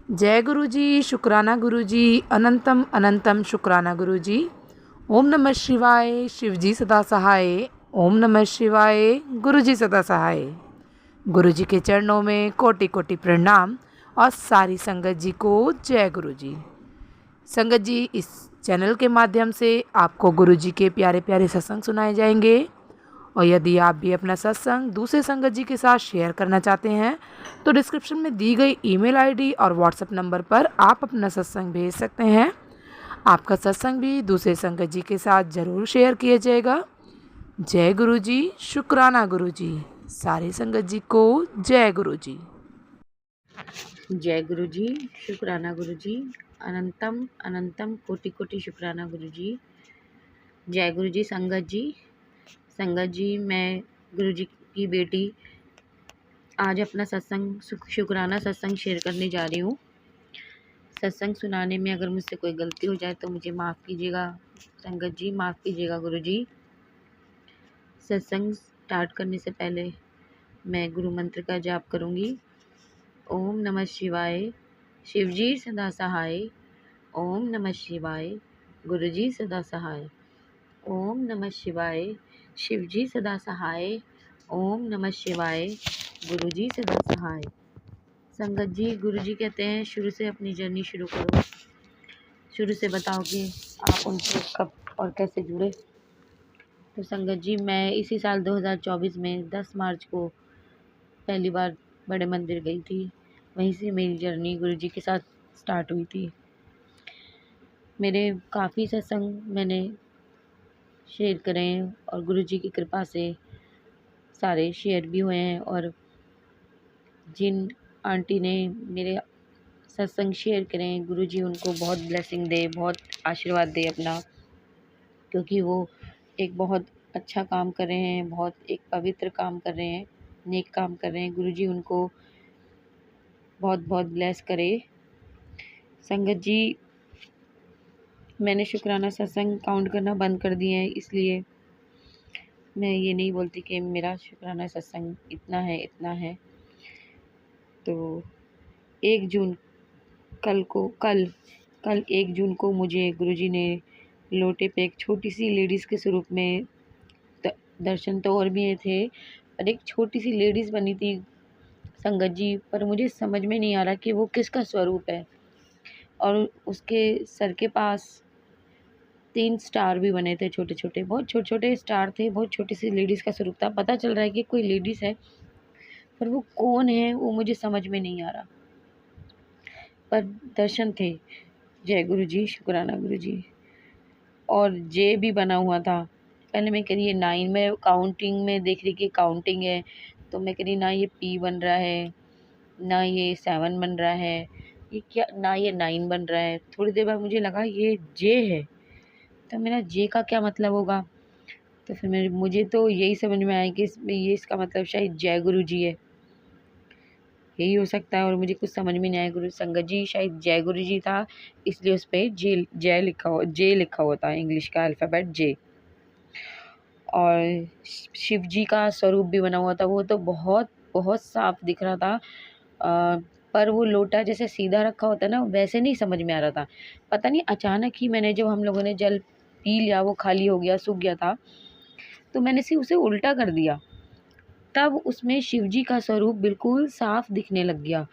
जय गुरु जी, शुक्राना गुरु जी, अनंतम अनंतम शुक्राना गुरु जी। ओम नमः शिवाय, शिव जी सदा सहाय। ओम नमः शिवाय, गुरु जी सदा सहाय। गुरु जी के चरणों में कोटि कोटि प्रणाम और सारी संगत जी को जय गुरु जी। संगत जी, इस चैनल के माध्यम से आपको गुरु जी के प्यारे प्यारे सत्संग सुनाए जाएंगे और यदि आप भी अपना सत्संग दूसरे संगत जी के साथ शेयर करना चाहते हैं तो डिस्क्रिप्शन में दी गई ईमेल आईडी और व्हाट्सएप नंबर पर आप अपना सत्संग भेज सकते हैं। आपका सत्संग भी दूसरे संगत जी के साथ ज़रूर शेयर किया जाएगा। जय गुरु जी, शुक्राना गुरु जी। सारी संगत जी को जय गुरु जी। जय गुरु जी, शुक्राना गुरु जी, अनंतम अनंतम कोटि कोटि शुक्राना गुरु जी। जय गुरु जी। संगत जी, मैं गुरु जी की बेटी आज अपना सत्संग शुक्राना सत्संग शेयर करने जा रही हूँ। सत्संग सुनाने में अगर मुझसे कोई गलती हो जाए तो मुझे माफ़ कीजिएगा संगत जी, माफ़ कीजिएगा गुरु जी। सत्संग स्टार्ट करने से पहले मैं गुरु मंत्र का जाप करूँगी। ओम नमः शिवाय, शिवजी सदा सहाय। ओम नमः शिवाय, गुरुजी सदा सहाय। ओम नमः शिवाय, शिवजी सदा सहाय। ओम नमः शिवाय, गुरुजी सदा सहाय। संगत जी, गुरुजी कहते हैं शुरू से अपनी जर्नी शुरू करो। शुरू से बताओ कि आप उनसे कब और कैसे जुड़े। तो संगत जी, मैं इसी साल 2024 में 10 मार्च को पहली बार बड़े मंदिर गई थी। वहीं से मेरी जर्नी गुरुजी के साथ स्टार्ट हुई थी। मेरे काफ़ी सत्संग मैंने शेयर करे हैं और गुरुजी की कृपा से सारे शेयर भी हुए हैं। और जिन आंटी ने मेरे सत्संग शेयर करे हैं, गुरुजी उनको बहुत ब्लेसिंग दे, बहुत आशीर्वाद दे अपना, क्योंकि वो एक बहुत अच्छा काम कर रहे हैं, बहुत एक पवित्र काम कर रहे हैं, नेक काम कर रहे हैं। गुरुजी उनको बहुत बहुत ब्लेस करे। संगत जी, मैंने शुक्राना सत्संग काउंट करना बंद कर दिए हैं, इसलिए मैं ये नहीं बोलती कि मेरा शुक्राना सत्संग इतना है। तो 1 जून कल 1 जून को मुझे गुरुजी ने लोटे पे एक छोटी सी लेडीज़ के स्वरूप में दर्शन तो और भी थे, पर एक छोटी सी लेडीज़ बनी थी संगत जी, पर मुझे समझ में नहीं आ रहा कि वो किसका स्वरूप है। और उसके सर के पास 3 स्टार भी बने थे, छोटे छोटे, बहुत छोटे छोटे स्टार थे। बहुत छोटी सी लेडीज़ का स्वरूप था। पता चल रहा है कि कोई लेडीज़ है, पर वो कौन है वो मुझे समझ में नहीं आ रहा, पर दर्शन थे। जय गुरु जी, शुक्राना गुरु जी। और जे भी बना हुआ था। पहले मैं कह रही 9 में काउंटिंग में देख रही कि काउंटिंग है, तो मैं कह रही ना ये पी बन रहा है, ना ये 7 बन रहा है, ये क्या, ना ये 9 बन रहा है। थोड़ी देर बाद मुझे लगा ये जे है, तो मेरा जे का क्या मतलब होगा। तो फिर मुझे तो यही समझ में आया कि ये इसका मतलब शायद जय गुरु जी है, यही हो सकता है। और मुझे कुछ समझ में नहीं आया। गुरु संगत जी शायद जय गुरु जी था, इसलिए उस पर जे लिखा होता है, इंग्लिश का अल्फ़ाबेट जे। और शिव जी का स्वरूप भी बना हुआ था। वो तो बहुत बहुत साफ दिख रहा था, पर वो लोटा जैसे सीधा रखा होता है ना, वैसे नहीं समझ में आ रहा था। पता नहीं अचानक ही मैंने, जब हम लोगों ने जल पी लिया, वो खाली हो गया, सूख गया था, तो मैंने से उसे उल्टा कर दिया। तब उसमें शिवजी का स्वरूप बिल्कुल साफ दिखने लग गया।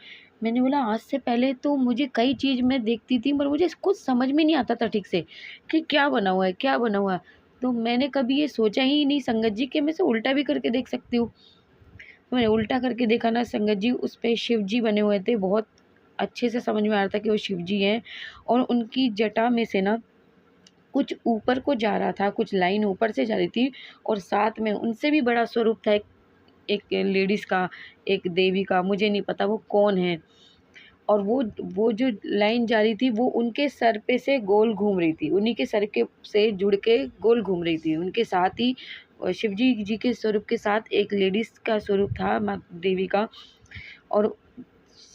मैंने बोला आज से पहले तो मुझे कई चीज़ मैं देखती थी, पर मुझे कुछ समझ में नहीं आता था ठीक से कि क्या बना हुआ है, क्या बना हुआ है। तो मैंने कभी ये सोचा ही नहीं संगत जी कि मैं इसे उल्टा भी करके देख सकती हूँ। तो मैंने उल्टा करके देखा ना संगत जी, उस पर शिव जी बने हुए थे। बहुत अच्छे से समझ में आ रहा था कि वो शिव जी हैं। और उनकी जटा में से ना कुछ ऊपर को जा रहा था, कुछ लाइन ऊपर से जा रही थी, और साथ में उनसे भी बड़ा स्वरूप था एक लेडीज़ का, एक देवी का, मुझे नहीं पता वो कौन है। और वो जो लाइन जा रही थी वो उनके सर पे से गोल घूम रही थी, उन्हीं के सर के से जुड़ के गोल घूम रही थी। उनके साथ ही शिवजी जी के स्वरूप के साथ एक लेडीज़ का स्वरूप था, माँ देवी का। और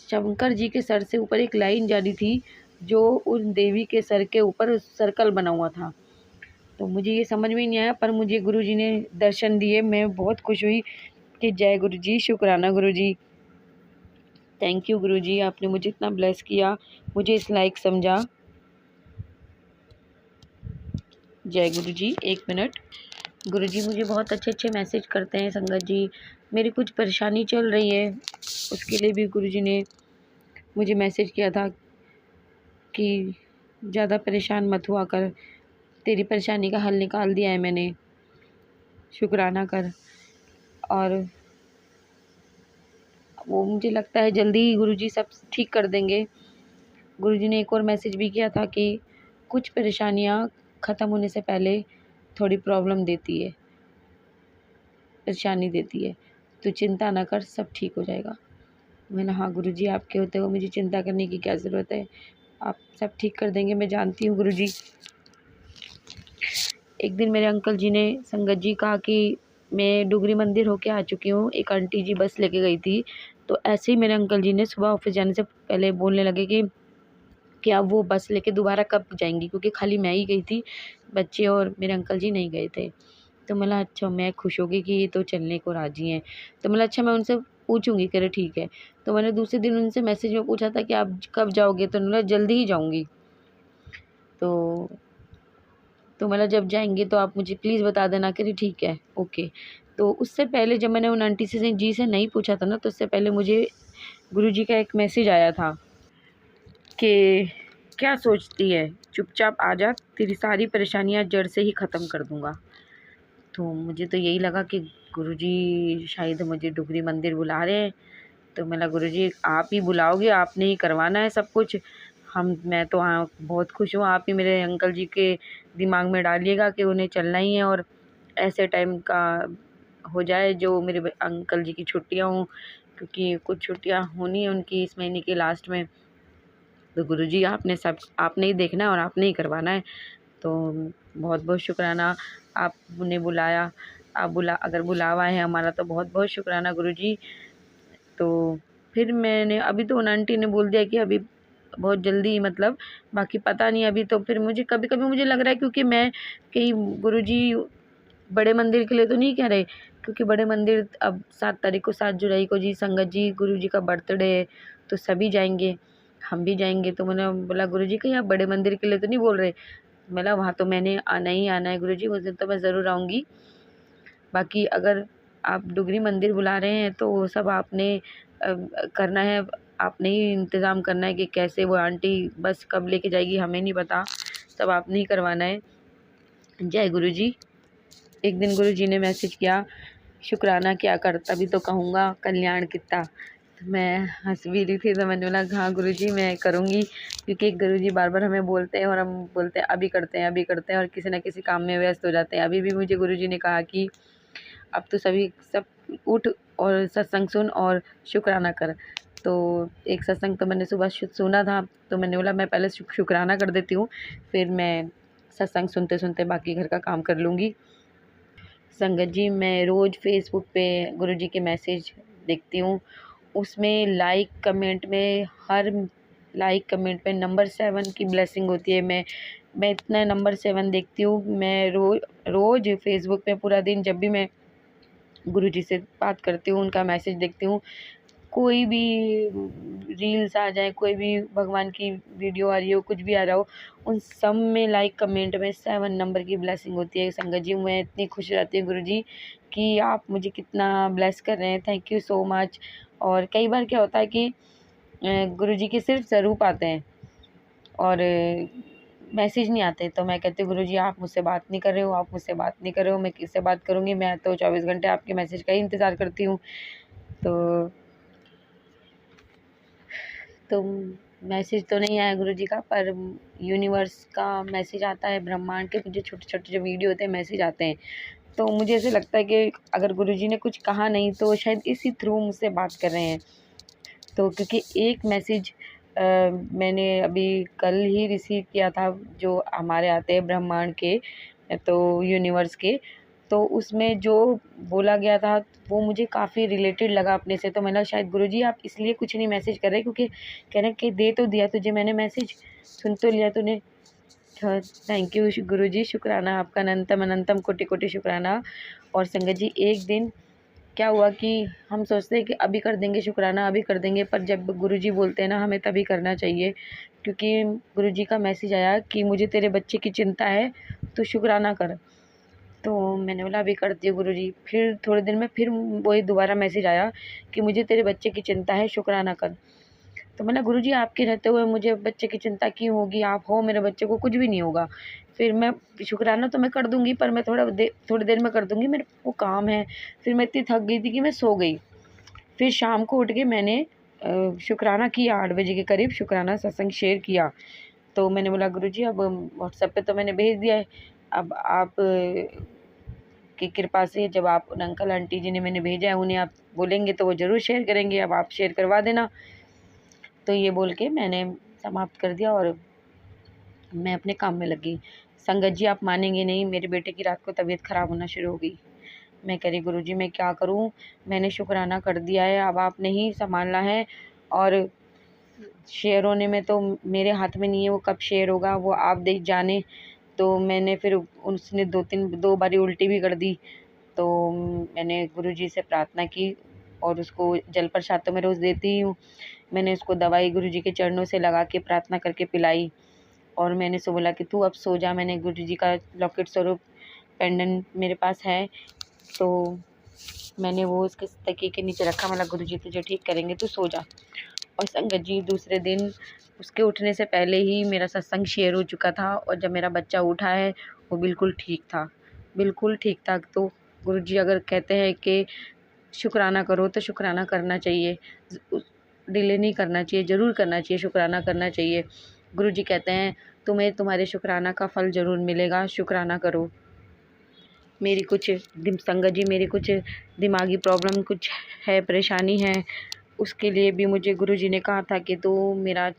शंकर जी के सर से ऊपर एक लाइन जा रही थी, जो उन देवी के सर के ऊपर सर्कल बना हुआ था। तो मुझे ये समझ में नहीं आया, पर मुझे गुरु जी ने दर्शन दिए। मैं बहुत खुश हुई कि जय गुरु जी, शुक्राना गुरु जी। थैंक यू गुरुजी, आपने मुझे इतना ब्लेस किया, मुझे इस लायक समझा। जय गुरुजी। 1 मिनट। गुरुजी मुझे बहुत अच्छे अच्छे मैसेज करते हैं संगत जी। मेरी कुछ परेशानी चल रही है, उसके लिए भी गुरुजी ने मुझे मैसेज किया था कि ज़्यादा परेशान मत हुआ कर, तेरी परेशानी का हल निकाल दिया है मैंने, शुक्राना कर। और वो मुझे लगता है जल्दी ही गुरुजी सब ठीक कर देंगे। गुरुजी ने एक और मैसेज भी किया था कि कुछ परेशानियाँ ख़त्म होने से पहले थोड़ी प्रॉब्लम देती है, परेशानी देती है, तो चिंता ना कर, सब ठीक हो जाएगा। मैंने हाँ गुरुजी, आपके होते हुए मुझे चिंता करने की क्या ज़रूरत है, आप सब ठीक कर देंगे, मैं जानती हूँ गुरुजी। एक दिन मेरे अंकल जी ने संगत जी कहा कि मैं डुगरी मंदिर होके आ चुकी हूँ, एक आंटी जी बस लेके गई थी। तो ऐसे ही मेरे अंकल जी ने सुबह ऑफिस जाने से पहले बोलने लगे कि अब वो बस लेके दोबारा कब जाएंगी, क्योंकि खाली मैं ही गई थी, बच्चे और मेरे अंकल जी नहीं गए थे। तो मतलब अच्छा, मैं खुश हो गई कि ये तो चलने को राज़ी हैं। तो मतलब अच्छा, मैं उनसे पूछूंगी, कह रहे ठीक है। तो मैंने दूसरे दिन उनसे मैसेज में पूछा था कि आप कब जाओगे, तो उन्होंने जल्दी ही जाऊंगी। तो मतलब जब जाएंगे तो आप मुझे प्लीज़ बता देना। कह रही ठीक है, ओके। तो उससे पहले जब मैंने उन आंटी से नहीं पूछा था ना, तो उससे पहले मुझे गुरुजी का एक मैसेज आया था कि क्या सोचती है, चुपचाप आ जा, तेरी सारी परेशानियां जड़ से ही ख़त्म कर दूंगा। तो मुझे तो यही लगा कि गुरुजी शायद मुझे डुगरी मंदिर बुला रहे हैं। तो मैं बोला गुरुजी आप ही बुलाओगे, आपने ही करवाना है सब कुछ। मैं तो हाँ बहुत खुश हूँ, आप ही मेरे अंकल जी के दिमाग में डालिएगा कि उन्हें चलना ही है, और ऐसे टाइम का हो जाए जो मेरे अंकल जी की छुट्टियाँ हों, क्योंकि कुछ छुट्टियाँ होनी है उनकी इस महीने के लास्ट में। तो गुरुजी आपने ही देखना है और आपने ही करवाना है। तो बहुत बहुत शुक्राना, आपने बुलाया। अगर बुलावा है हमारा तो बहुत बहुत शुक्राना गुरुजी। तो फिर मैंने अभी तो उन आंटी ने बोल दिया कि अभी बहुत जल्दी, मतलब बाकी पता नहीं अभी। तो फिर मुझे कभी कभी मुझे लग रहा है क्योंकि मैं कहीं गुरुजी बड़े मंदिर के लिए तो नहीं कह रहे, क्योंकि बड़े मंदिर अब 7 तारीख को, 7 जुलाई को जी संगत जी गुरुजी का बर्थडे है, तो सभी जाएंगे, हम भी जाएंगे। तो मैंने बोला गुरुजी कहीं आप बड़े मंदिर के लिए तो नहीं बोल रहे। मैंने वहाँ तो मैंने आना ही आना है गुरुजी, उस दिन तो मैं ज़रूर आऊँगी। बाकी अगर आप डुगरी मंदिर बुला रहे हैं तो वो सब आपने करना है, आपने ही इंतज़ाम करना है कि कैसे वो आंटी बस कब लेके जाएगी, हमें नहीं पता, सब आपने ही करवाना है। जय गुरुजी। एक दिन गुरुजी ने मैसेज किया, शुक्राना क्या कर, तभी तो कहूँगा कल्याण कितना। तो मैं हंस भी रही थी, तो मैंने बोला हाँ गुरुजी मैं करूँगी, क्योंकि गुरुजी बार बार हमें बोलते हैं और हम बोलते हैं अभी करते हैं अभी करते हैं, और किसी न किसी काम में व्यस्त हो जाते हैं। अभी भी मुझे गुरुजी ने कहा कि अब तो सब उठ और सत्संग सुन और शुक्राना कर। तो एक सत्संग तो मैंने सुबह सुना था, तो मैंने बोला मैं पहले शुक्राना कर देती हूँ, फिर मैं सत्संग सुनते सुनते बाकी घर का काम कर लूँगी। संगत जी मैं रोज़ फेसबुक पे गुरुजी के मैसेज देखती हूँ, उसमें लाइक कमेंट में हर लाइक कमेंट में नंबर 7 की ब्लेसिंग होती है। मैं इतना नंबर 7 देखती हूँ। मैं रोज़ फेसबुक पे पूरा दिन जब भी मैं गुरुजी से बात करती हूँ, उनका मैसेज देखती हूँ, कोई भी रील्स आ जाए, कोई भी भगवान की वीडियो आ रही हो, कुछ भी आ रहा हो, उन सब में लाइक कमेंट में 7 नंबर की ब्लेसिंग होती है। संगत जी मैं इतनी खुश रहती हूँ गुरुजी कि आप मुझे कितना ब्लेस कर रहे हैं, थैंक यू सो मच। और कई बार क्या होता है कि गुरुजी के सिर्फ स्वरूप आते हैं और मैसेज नहीं आते, तो मैं कहती हूँ गुरुजी आप मुझसे बात नहीं कर रहे हो, आप मुझसे बात नहीं कर रहे हो, मैं किससे बात करूँगी, मैं तो 24 घंटे आपके मैसेज का ही इंतज़ार करती हूँ। तो मैसेज तो नहीं आया गुरुजी का, पर यूनिवर्स का मैसेज आता है, ब्रह्मांड के मुझे छोटे छोटे जो वीडियो होते हैं मैसेज आते हैं। तो मुझे ऐसे लगता है कि अगर गुरुजी ने कुछ कहा नहीं तो शायद इसी थ्रू मुझसे बात कर रहे हैं। तो क्योंकि एक मैसेज मैंने अभी कल ही रिसीव किया था, जो हमारे आते हैं ब्रह्मांड के, तो यूनिवर्स के, तो उसमें जो बोला गया था वो मुझे काफ़ी रिलेटेड लगा अपने से। तो मैंने शायद गुरुजी आप इसलिए कुछ नहीं मैसेज कर रहे, क्योंकि कह रहे कि दे तो दिया तुझे मैंने मैसेज, सुन तो लिया तूने। थैंक यू गुरुजी, शुक्राना आपका, अनंतम अनंतम कोटि कोटि शुक्राना। और संगत जी एक दिन क्या हुआ कि हम सोचते हैं कि अभी कर देंगे शुक्राना, अभी कर देंगे, पर जब गुरुजी बोलते हैं ना हमें तभी करना चाहिए, क्योंकि गुरुजी का मैसेज आया कि मुझे तेरे बच्चे की चिंता है, तो शुक्राना कर। तो मैंने बोला अभी करती हूँ गुरुजी। फिर थोड़े दिन में फिर वही दोबारा मैसेज आया कि मुझे तेरे बच्चे की चिंता है, शुक्राना कर। तो मैंने गुरुजी आपके रहते हुए मुझे बच्चे की चिंता क्यों होगी, आप हो, मेरे बच्चे को कुछ भी नहीं होगा। फिर मैं शुक्राना तो मैं कर दूँगी, पर मैं थोड़ी देर में कर दूँगी, मेरे को काम है। फिर मैं इतनी थक गई थी कि मैं सो गई। फिर शाम को उठ के मैंने शुक्राना किया, 8 बजे के करीब शुक्राना सत्संग शेयर किया। तो मैंने बोला गुरुजी अब व्हाट्सएप पे तो मैंने भेज दिया है, अब आप की कृपा से जब आप उन अंकल आंटी जी ने मैंने भेजा है उन्हें आप बोलेंगे तो वो ज़रूर शेयर करेंगे, अब आप शेयर करवा देना। तो ये बोल के मैंने समाप्त कर दिया और मैं अपने काम में लग गई। संगत जी आप मानेंगे नहीं, मेरे बेटे की रात को तबीयत ख़राब होना शुरू हो गई। मैं कह रही गुरुजी मैं क्या करूं, मैंने शुक्राना कर दिया है, अब आपने ही संभालना है, और शेयर होने में तो मेरे हाथ में नहीं है, वो कब शेयर होगा वो आप देख जाने। तो मैंने फिर उसने 2 बारी उल्टी भी कर दी। तो मैंने गुरुजी से प्रार्थना की और उसको जल प्रसाद तो मैं रोज़ देती ही हूँ। मैंने उसको दवाई गुरुजी के चरणों से लगा के प्रार्थना करके पिलाई और मैंने उससे बोला कि तू अब सो जा। मैंने गुरुजी का लॉकेट स्वरूप पेंडेंट मेरे पास है, तो मैंने वो उसके तकिए के नीचे रखा। मतलब गुरुजी तुझे ठीक करेंगे, तू सो जा। और संगत जी दूसरे दिन उसके उठने से पहले ही मेरा सत्संग शेयर हो चुका था और जब मेरा बच्चा उठा है वो बिल्कुल ठीक था, बिल्कुल ठीक था। तो गुरुजी अगर कहते हैं कि शुक्राना करो तो शुक्राना करना चाहिए, डिले नहीं करना चाहिए, ज़रूर करना चाहिए, शुक्राना करना चाहिए। गुरुजी कहते हैं तुम्हें तुम्हारे शुक्राना का फल ज़रूर मिलेगा, शुक्राना करो। मेरी कुछ संगत जी मेरी कुछ दिमागी प्रॉब्लम कुछ है, परेशानी है, उसके लिए भी मुझे गुरुजी ने कहा था कि तू मेरा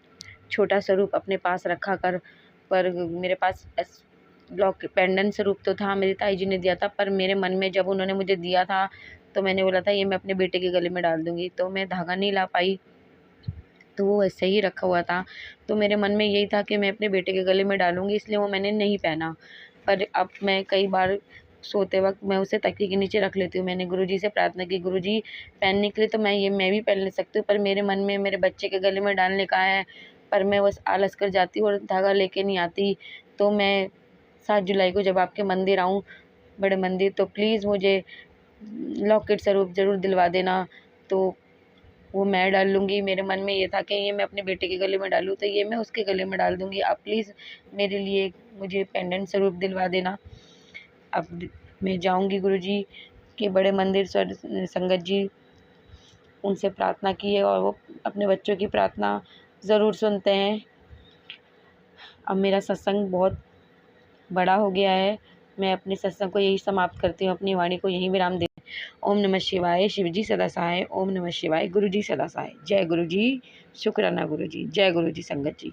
छोटा स्वरूप अपने पास रखा कर। पर मेरे पास ब्लॉक पेंडेंट स्वरूप तो था, मेरी ताई जी ने दिया था, पर मेरे मन में जब उन्होंने मुझे दिया था तो मैंने बोला था ये मैं अपने बेटे के गले में डाल दूँगी, तो मैं धागा नहीं ला पाई, तो वो ऐसे ही रखा हुआ था। तो मेरे मन में यही था कि मैं अपने बेटे के गले में डालूँगी, इसलिए वो मैंने नहीं पहना। पर अब मैं कई बार सोते वक़्त मैं उसे तकिए के नीचे रख लेती हूँ। मैंने गुरुजी से प्रार्थना की, गुरुजी पहनने के लिए तो मैं भी पहन ले सकती हूँ, पर मेरे मन में मेरे बच्चे के गले में डालने का है, पर मैं बस आलस कर जाती हूँ और धागा लेके नहीं आती। तो मैं 7 जुलाई को जब आपके मंदिर आऊँ, बड़े मंदिर, तो प्लीज़ मुझे लॉकेट स्वरूप ज़रूर दिलवा देना। तो वो मैं डाल लूँगी। मेरे मन में ये था कि ये मैं अपने बेटे के गले में डालूँ, तो ये मैं उसके गले में डाल दूँगी। आप प्लीज़ मेरे लिए मुझे पेंडेंट स्वरूप दिलवा देना। अब मैं जाऊँगी गुरुजी के बड़े मंदिर, संगत जी उनसे प्रार्थना की है और वो अपने बच्चों की प्रार्थना ज़रूर सुनते हैं। अब मेरा सत्संग बहुत बड़ा हो गया है, मैं अपने सत्संग को यही समाप्त करती हूँ, अपनी वाणी को यहीं विराम दे। ओम नमः शिवाय, शिवजी सदा सहाय। ओम नमः शिवाय, गुरुजी सदा सहाय। जय गुरुजी, शुक्राना गुरुजी, जय गुरुजी संगत जी।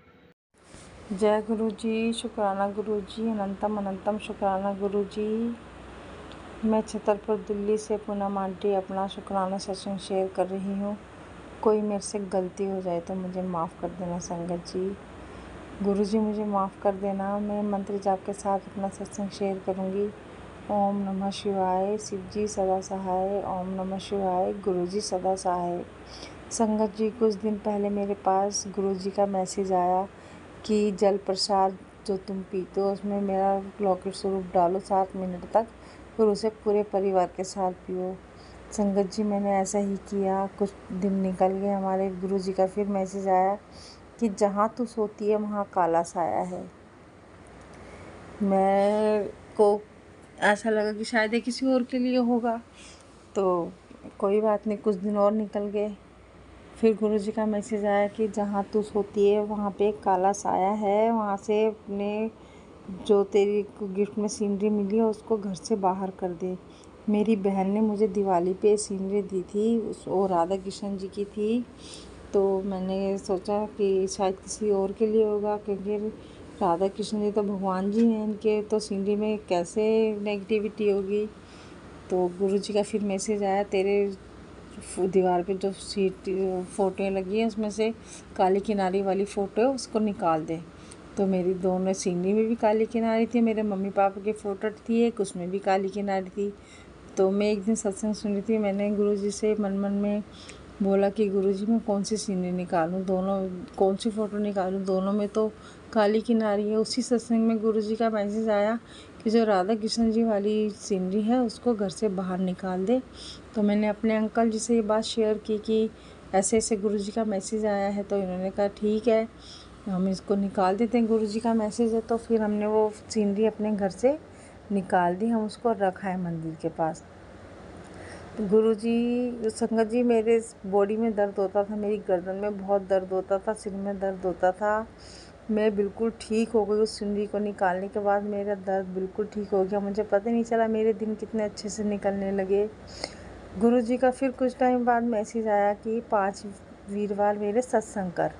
जय गुरु जी, शुक्राना गुरु जी, अनंतम अनंतम शुक्राना गुरु जी। मैं छतरपुर दिल्ली से पूनम आंटी अपना शुक्राना सत्संग शेयर कर रही हूँ। कोई मेरे से गलती हो जाए तो मुझे माफ़ कर देना संगत जी। गुरु जी मुझे माफ़ कर देना। मैं मंत्र जाप के साथ अपना सत्संग शेयर करूँगी। ओम नमः शिवाय, शिव जी सदा सहाय। ओम नमः शिवाय, गुरु जी सदा सहाय। संगत जी कुछ दिन पहले मेरे पास गुरु जी का मैसेज आया कि जल प्रसाद जो तुम पीते हो उसमें मेरा लॉकेट स्वरूप डालो 7 मिनट तक, फिर उसे पूरे परिवार के साथ पियो। संगत जी मैंने ऐसा ही किया। कुछ दिन निकल गए, हमारे गुरु जी का फिर मैसेज आया कि जहाँ तू सोती है वहाँ काला साया है। मैं को ऐसा लगा कि शायद ये किसी और के लिए होगा, तो कोई बात नहीं। कुछ दिन और निकल गए, फिर गुरुजी का मैसेज आया कि जहाँ तू सोती है वहाँ पे एक काला साया है, वहाँ से अपने जो तेरी को गिफ्ट में सीनरी मिली है उसको घर से बाहर कर दे। मेरी बहन ने मुझे दिवाली पे सीनरी दी थी, वो राधा कृष्ण जी की थी। तो मैंने सोचा कि शायद किसी और के लिए होगा, क्योंकि राधा कृष्ण जी तो भगवान जी हैं, इनके तो सीनरी में कैसे नेगेटिविटी होगी। तो गुरुजी का फिर मैसेज आया, तेरे दीवार पे जो फ़ोटोएँ लगी हैं उसमें से काली किनारी वाली फ़ोटो है उसको निकाल दे। तो मेरी दोनों सीनरी में भी काली किनारी थी, मेरे मम्मी पापा की फ़ोटो थी एक, उसमें भी काली किनारी थी। तो मैं एक दिन सत्संग सुन रही थी, मैंने गुरुजी से मन में बोला कि गुरुजी मैं कौन सी सीनरी निकालूं, दोनों कौन सी फ़ोटो निकालूं, दोनों में तो काली किनारी है। उसी सत्संग में गुरुजी का मैसेज आया कि जो राधा कृष्ण जी वाली सीनरी है उसको घर से बाहर निकाल दे। तो मैंने अपने अंकल जी से ये बात शेयर की कि ऐसे ऐसे गुरुजी का मैसेज आया है। तो इन्होंने कहा ठीक है, हम इसको निकाल देते हैं, गुरुजी का मैसेज है। तो फिर हमने वो सीनरी अपने घर से निकाल दी, हम उसको रखा है मंदिर के पास। तो गुरुजी संगत जी, मेरे बॉडी में दर्द होता था, मेरी गर्दन में बहुत दर्द होता था, सिर में दर्द होता था। मैं बिल्कुल ठीक हो गई उस सीनरी को निकालने के बाद, मेरा दर्द बिल्कुल ठीक हो गया। मुझे पता नहीं चला मेरे दिन कितने अच्छे से निकलने लगे। गुरुजी का फिर कुछ टाइम बाद मैसेज आया कि 5 वीरवार मेरे सत्संग कर।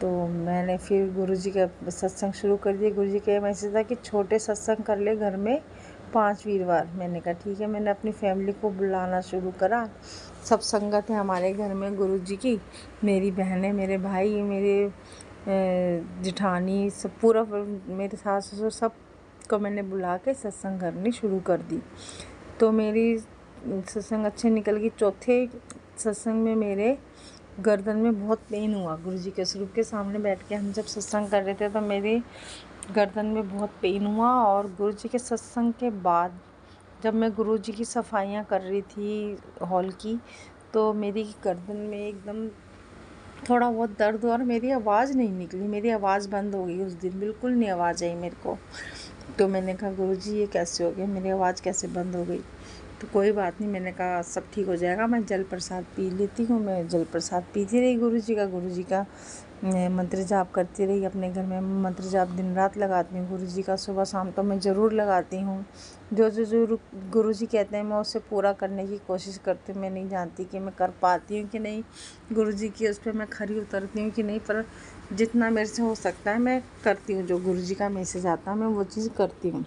तो मैंने फिर गुरुजी का सत्संग शुरू कर दिया। गुरुजी का मैसेज था कि छोटे सत्संग कर ले घर में 5 वीरवार। मैंने कहा ठीक है, मैंने अपनी फैमिली को बुलाना शुरू करा। सब संगत है हमारे घर में गुरुजी की, मेरी बहनें, मेरे भाई, मेरे जेठानी, सब पूरा मेरे सास ससुर सब को मैंने बुला के सत्संग करनी शुरू कर दी। तो मेरी सत्संग अच्छे निकल गई। चौथे सत्संग में मेरे गर्दन में बहुत पेन हुआ। गुरुजी के स्वरूप के सामने बैठ के हम जब सत्संग कर रहे थे तो मेरे गर्दन में बहुत पेन हुआ। और गुरुजी के सत्संग के बाद जब मैं गुरुजी की सफाइयाँ कर रही थी हॉल की, तो मेरी गर्दन में एकदम थोड़ा बहुत दर्द हुआ और मेरी आवाज़ नहीं निकली, मेरी आवाज़ बंद हो गई उस दिन, बिल्कुल नहीं आवाज़ आई मेरे को। तो मैंने कहा गुरुजी ये कैसे हो गया, मेरी आवाज़ कैसे बंद हो गई। तो कोई बात नहीं, मैंने कहा सब ठीक हो जाएगा, मैं जल प्रसाद पी लेती हूँ। मैं जल प्रसाद पीती रही गुरुजी का मंत्र जाप करती रही। अपने घर में मंत्र जाप दिन रात लगाती हूँ गुरुजी का, सुबह शाम तो मैं ज़रूर लगाती हूँ। जो गुरुजी कहते हैं मैं उसे पूरा करने की कोशिश करती हूँ। मैं नहीं जानती कि मैं कर पाती हूँ कि नहीं, गुरुजी की उस पर मैं खरी उतरती हूँ कि नहीं, पर जितना मेरे से हो सकता है मैं करती हूँ। जो गुरुजी का मैसेज आता है मैं वो चीज़ करती हूँ।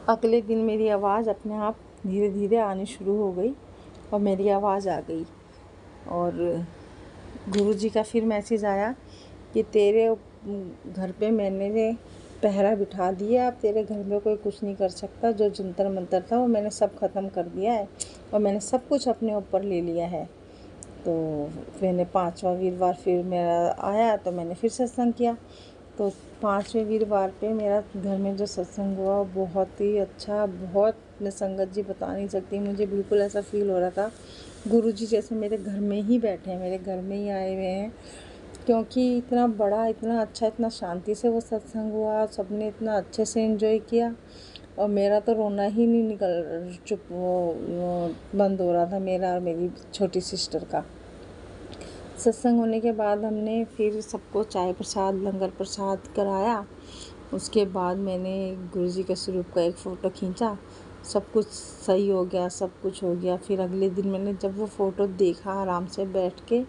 अगले दिन मेरी आवाज़ अपने आप धीरे धीरे आनी शुरू हो गई और मेरी आवाज़ आ गई। और गुरुजी का फिर मैसेज आया कि तेरे घर पे मैंने पहरा बिठा दिया, अब तेरे घर में कोई कुछ नहीं कर सकता। जो जंतर मंतर था वो मैंने सब ख़त्म कर दिया है और मैंने सब कुछ अपने ऊपर ले लिया है। तो मैंने 5वां वीरवार फिर मेरा आया तो मैंने फिर सत्संग किया। तो 5वें वीरवार पे मेरा घर में जो सत्संग हुआ बहुत ही अच्छा, बहुत, मैं संगत जी बता नहीं सकती, मुझे बिल्कुल ऐसा फील हो रहा था गुरुजी जैसे मेरे घर में ही बैठे हैं, मेरे घर में ही आए हुए हैं। क्योंकि इतना बड़ा, इतना अच्छा, इतना शांति से वो सत्संग हुआ, सबने इतना अच्छे से एंजॉय किया और मेरा तो रोना ही नहीं बंद हो रहा था, मेरा और मेरी छोटी सिस्टर का। सत्संग होने के बाद हमने फिर सबको चाय प्रसाद, लंगर प्रसाद कराया। उसके बाद मैंने गुरुजी के स्वरूप का एक फ़ोटो खींचा, सब कुछ सही हो गया, सब कुछ हो गया। फिर अगले दिन मैंने जब वो फ़ोटो देखा आराम से बैठ के,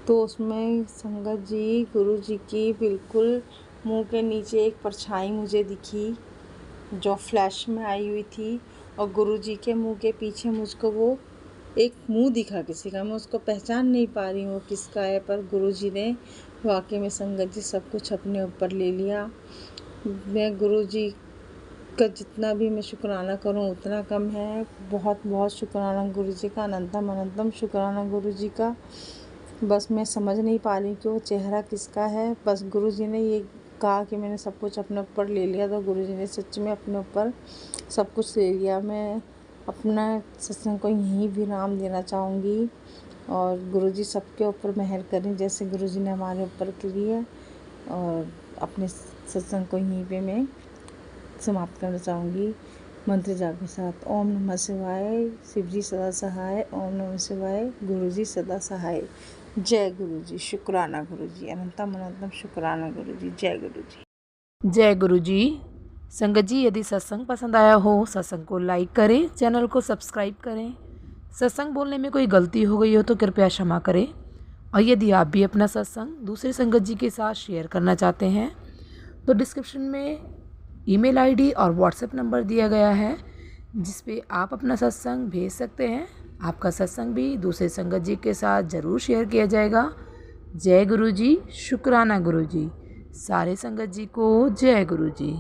तो उसमें संगत जी गुरुजी की बिल्कुल मुंह के नीचे एक परछाई मुझे दिखी जो फ्लैश में आई हुई थी, और गुरुजी के मुंह के पीछे मुझको वो एक मुंह दिखा किसी का, मैं उसको पहचान नहीं पा रही हूँ किसका है, पर गुरुजी ने वाकई में संगत जी सब कुछ अपने ऊपर ले लिया। मैं गुरुजी का जितना भी मैं शुक्राना करूँ उतना कम है। बहुत बहुत शुक्राना गुरुजी का, अनंतम अनंतम शुक्राना गुरुजी का। बस मैं समझ नहीं पा रही कि वो चेहरा किसका है। बस गुरुजी ने ये कहा कि मैंने सब कुछ अपने ऊपर ले लिया, तो गुरुजी ने सच में अपने ऊपर सब कुछ ले लिया। मैं अपना सत्संग को यहीं विराम देना चाहूँगी और गुरुजी सबके ऊपर मेहर करें जैसे गुरुजी ने हमारे ऊपर की है। और अपने सत्संग को यहीं पे मैं समाप्त करना चाहूँगी मंत्र जाप के साथ। ओम नमः शिवाय, शिवजी सदा सहाय। ओम नमः शिवाय, गुरुजी सदा सहाय। जय गुरुजी, शुक्राना गुरुजी, अनंतम अनंतम शुक्राना गुरुजी। जय गुरुजी। जय गुरुजी। संगत जी, यदि सत्संग पसंद आया हो, सत्संग को लाइक करें, चैनल को सब्सक्राइब करें। सत्संग बोलने में कोई गलती हो गई हो तो कृपया क्षमा करें। और यदि आप भी अपना सत्संग दूसरे संगत जी के साथ शेयर करना चाहते हैं तो डिस्क्रिप्शन में ईमेल आईडी और व्हाट्सएप नंबर दिया गया है, जिस पे आप अपना सत्संग भेज सकते हैं। आपका सत्संग भी दूसरे संगत जी के साथ ज़रूर शेयर किया जाएगा। जय गुरुजी, शुक्राना गुरुजी। सारे संगत जी को जय गुरुजी।